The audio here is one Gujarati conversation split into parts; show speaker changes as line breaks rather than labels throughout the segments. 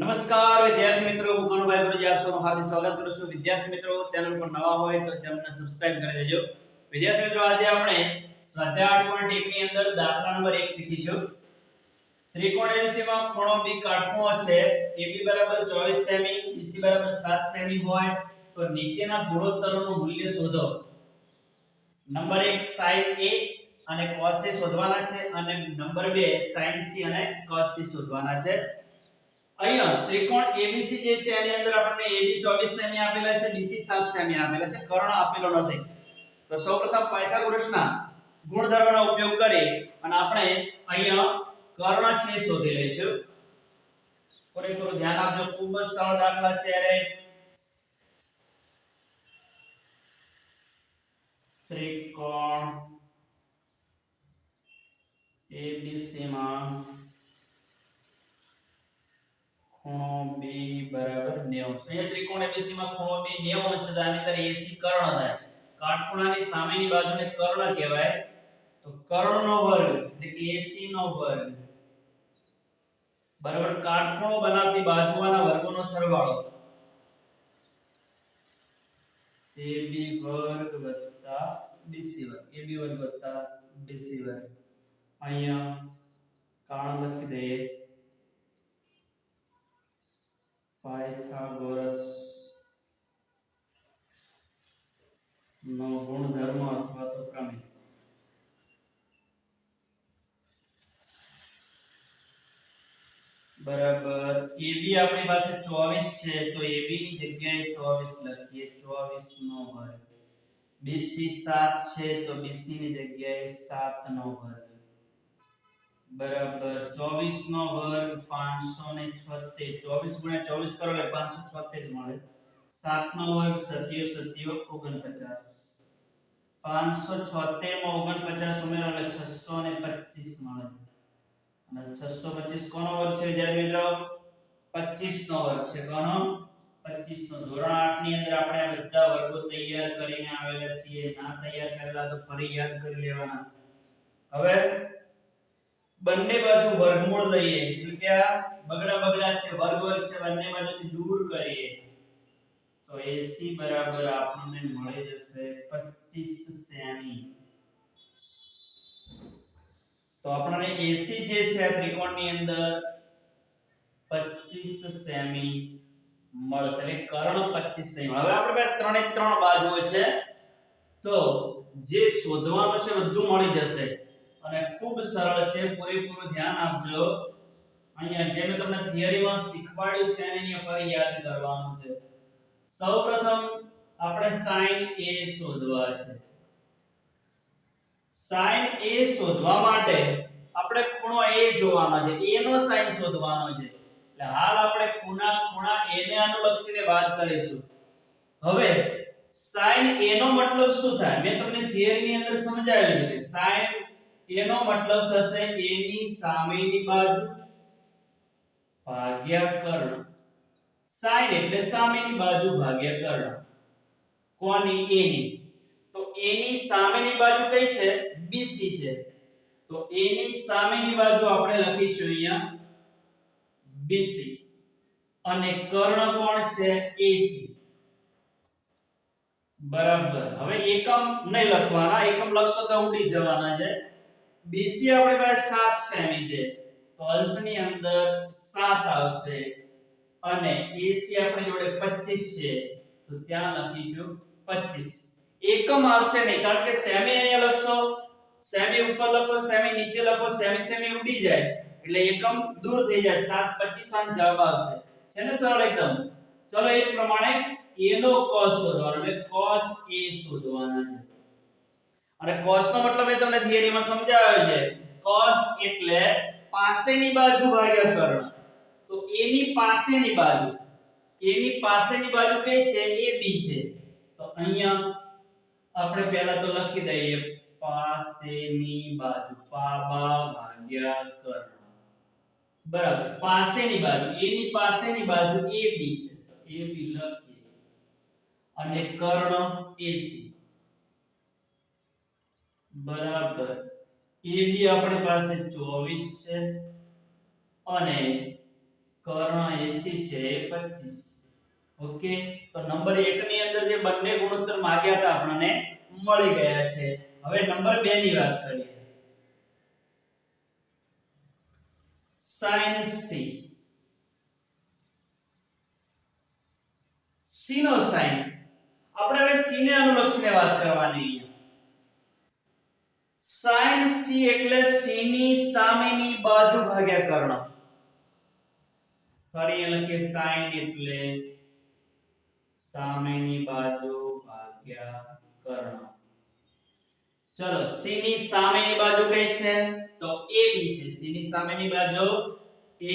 નમસ્કાર વિદ્યાર્થી મિત્રો, હું કનુભાઈ ગુરુજી આપ સૌનું હાર્દિક સ્વાગત કરું છું. વિદ્યાર્થી મિત્રો, ચેનલ પર નવા હોય તો ચેનલને સબસ્ક્રાઇબ કરી દેજો. વિદ્યાર્થી મિત્રો, આજે આપણે સ્વાધ્યાય 8.1 ની અંદર દાખલા નંબર 1 શીખીશું. ત્રિકોણ ABC માં ખૂણો B કાટખૂણો છે. AB બરાબર 24 સેમી, BC બરાબર 7 સેમી હોય તો નીચેના ગુણોત્તરોનું મૂલ્ય શોધો. નંબર 1 sin A અને cos A શોધવાના છે અને નંબર 2 sin C અને cos C શોધવાના છે. અહીંયા ત્રિકોણ ABC જે છે એની અંદર આપણને AB 24 સેમી આપેલા છે, BC 7 સેમી આપેલા છે, કર્ણ આપેલો નથી. તો સૌપ્રથમ પાયથાગોરસના ગુણધર્મનો ઉપયોગ કરી અને આપણે અહીંયા કર્ણ છે શોધી લઈશું. પૂરેપૂરું ધ્યાન આપજો, ખૂબ જ સરળ દાખલા છે. અરે ત્રિકોણ ABC માં ખૂણો B બરાબર 90. અહીંયા ત્રિકોણ ABC માં ખૂણો B 90 છે. આની અંદર AC કર્ણ થાય. કાટખૂણાની સામેની બાજુને કર્ણ કહેવાય. તો કર્ણનો વર્ગ એટલે કે AC નો વર્ગ બરાબર કાટખૂણો બનાવતી બાજુઓના વર્ગોનો સરવાળો. AB વર્ગ વત્તા BC વર્ગ. AB વર્ગ વત્તા BC વર્ગ. અહીંયા કારણ લખી દઈએ. પાયથાગોરસ નો ગુણધર્મ અથવા તો પ્રમેય. બરાબર AB આપણી પાસે 24 છે તો AB ની જગ્યાએ 24 લખીએ. 24 નો વર્ગ. BC 7 છે તો BC ની જગ્યાએ 7 નો વર્ગ બરાબર 24 નો વર્ગ 576. 24 ગુણ્યા 24 કરો એટલે 576 મળે. 7 નો વર્ગ 7 49. 576 માં 49 ઉમેરો એટલે 625 મળે. અને 625 કોનો વર્ગ છે વિદ્યાર્થી મિત્રો? 25 નો વર્ગ છે. કોનો? 25 નો. ધોરણ 8 ની અંદર આપણે આ બધા વર્ગો તૈયાર કરીને આવેલા છીએ. ના તૈયાર કરેલા તો ફરી યાદ કરી લેવાના. હવે બંને બાજુ વર્ગમૂળ લઈએ એટલે કે આ બગડા છે, વર્ગ છે, બંને બાજુથી દૂર કરીએ તો AC બરાબર આપણને મળી જશે 25 સેમી. તો આપણને AC જે છે આ ત્રિકોણની અંદર 25 સેમી મળશે. એટલે કર્ણ 25 સેમી. હવે આપણે પાસે ત્રણે ત્રણ બાજુઓ છે તો જે શોધવાનું છે બધું મળી જશે અને ખૂબ સરળ છે. પૂરેપૂરું ધ્યાન આપજો. અહીંયા જે મેં તમને થિયરીમાં શીખવાડ્યું છે એને અહીંયા ફરી યાદ કરવાનું છે. સૌપ્રથમ આપણે sin A શોધવા છે. sin A શોધવા માટે આપણે ખૂણો A જોવાનો છે. A નો sin શોધવાનો છે. એટલે હાલ આપણે ખૂણા A ને અનુલક્ષીને વાત કરીશું. હવે sin A નો મતલબ શું થાય? મેં તમને થિયરીની અંદર સમજાવ્યું છે. sin A નો મતલબ થશે A ની સામેની બાજુ ભાગ્યા કર્ણ. sin એટલે સામેની બાજુ ભાગ્યા કર્ણ. કોની? A ની. તો A ની સામેની બાજુ કઈ છે? BC છે. તો A ની સામેની બાજુ આપણે લખીશું અહીંયા BC અને કર્ણ કોણ છે? AC. બરાબર. હવે એકમ નહીં લખવાના, એકમ લખશો તો ઉડી જવાના છે. BC આપણી પાસે 7 સેમી છે તો અંશની અંદર 7 આવશે અને AC આપણી જોડે 25 છે તો ત્યાં લખીશું 25. એકમ આવશે નહીં કારણ કે સેમી અહીંયા લખશો, સેમી ઉપર લખો, સેમી નીચે લખો, સેમી ઉડી જાય એટલે એકમ દૂર થઈ જાય. 7 25 આનો જવાબ આવશે. છે ને સરળ એકદમ? ચલો એ પ્રમાણે A નો cos શોધવાનો એટલે cos A શોધવાના છે. અને cos નો મતલબ મેં તમને થિયરીમાં સમજાવ્યો છે. cos એટલે પાસેની બાજુ ભાગ્યા કર્ણ. તો A ની પાસેની બાજુ, A ની પાસેની બાજુ કઈ છે? AB છે. તો અહીંયા આપણે પહેલા તો લખી દઈએ પાસેની બાજુ, પાબા ભાગ્યા કર્ણ. બરાબર. પાસેની બાજુ, A ની પાસેની બાજુ AB છે તો AB લખીએ અને કર્ણ AC. બરાબર. AB આપણી પાસે 24 છે અને કર્ણ 80 છે એ 25. ઓકે, તો નંબર 1 ની અંદર જે બંને ગુણોત્તર માંગ્યા હતા આપણને મળી ગયા છે. હવે નંબર 2 ની વાત કરીએ. sin c. c નો sin. આપણે હવે c ને અનુલક્ષીને વાત કરવાની. sin c એટલે c ની સામેની બાજુ ભાગ્યા કર્ણ. ફરી લખીએ sin એટલે સામેની બાજુ ભાગ્યા કર્ણ. ચલો c ની સામેની બાજુ કઈ છે? તો ab છે. c ની સામેની બાજુ ab છે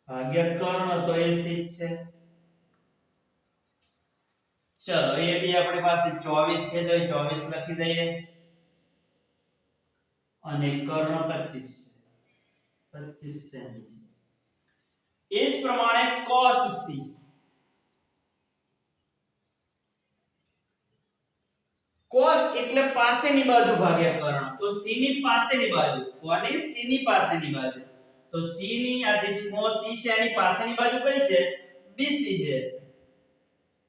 ભાગ્યા કર્ણ તો ac છે. ચલો ab આપણી પાસે 24 છે તો 24 લખી દઈએ અને કર્ણ 25 સેમી છે. એ જ પ્રમાણે cos c. cos એટલે પાસેની બાજુ ભાગ્યા કર્ણ. તો c ની પાસેની બાજુ. કોની? c ની પાસેની બાજુ. તો c ની આ જે સ્મોલ c છે એની પાસેની બાજુ કઈ છે? bc છે.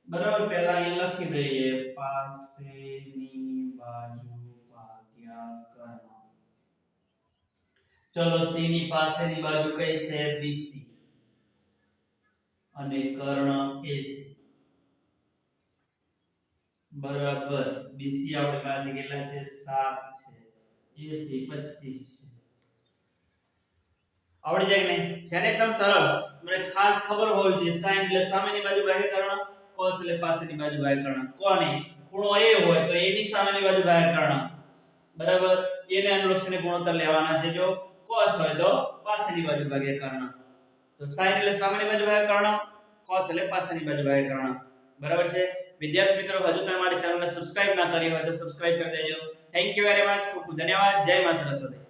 બરાબર, પહેલા અહીં લખી દઈએ પાસેની બાજુ ભાગ્યા કર્ણ. ચલો c ની પાસેની બાજુ કઈ છે? bc અને કર્ણ ac. બરાબર, bc આપણી પાસે કેટલા છે? 7 છે. ac 25 છે. આવડી જાય કે નહીં? છે ને એકદમ સરળ. મને ખાસ ખબર હોવી જોઈએ sin એટલે સામેની બાજુ ભાગ્યા કર્ણ, cos એટલે પાસેની બાજુ ભાગ્યા કર્ણ. કોની? ખૂણો a હોય તો a ની સામેની બાજુ ભાગ્યા કર્ણ. બરાબર, a ને અનુલક્ષીને ગુણોત્તર લેવાના છે. જો cos હોય તો પાસેની બાજુ ભાગ્યા કર્ણ. તો sin એટલે સામેની બાજુ ભાગ્યા કર્ણ, cos એટલે પાસેની બાજુ ભાગ્યા કર્ણ. બરાબર છે. વિદ્યાર્થી મિત્રો, હજુ તમે મારી ચેનલને સબસ્ક્રાઇબ ના કરી હોય તો સબસ્ક્રાઇબ કરી દેજો. Thank you very much. ખૂબ ખૂબ ધન્યવાદ. જય મા સરસ્વતી.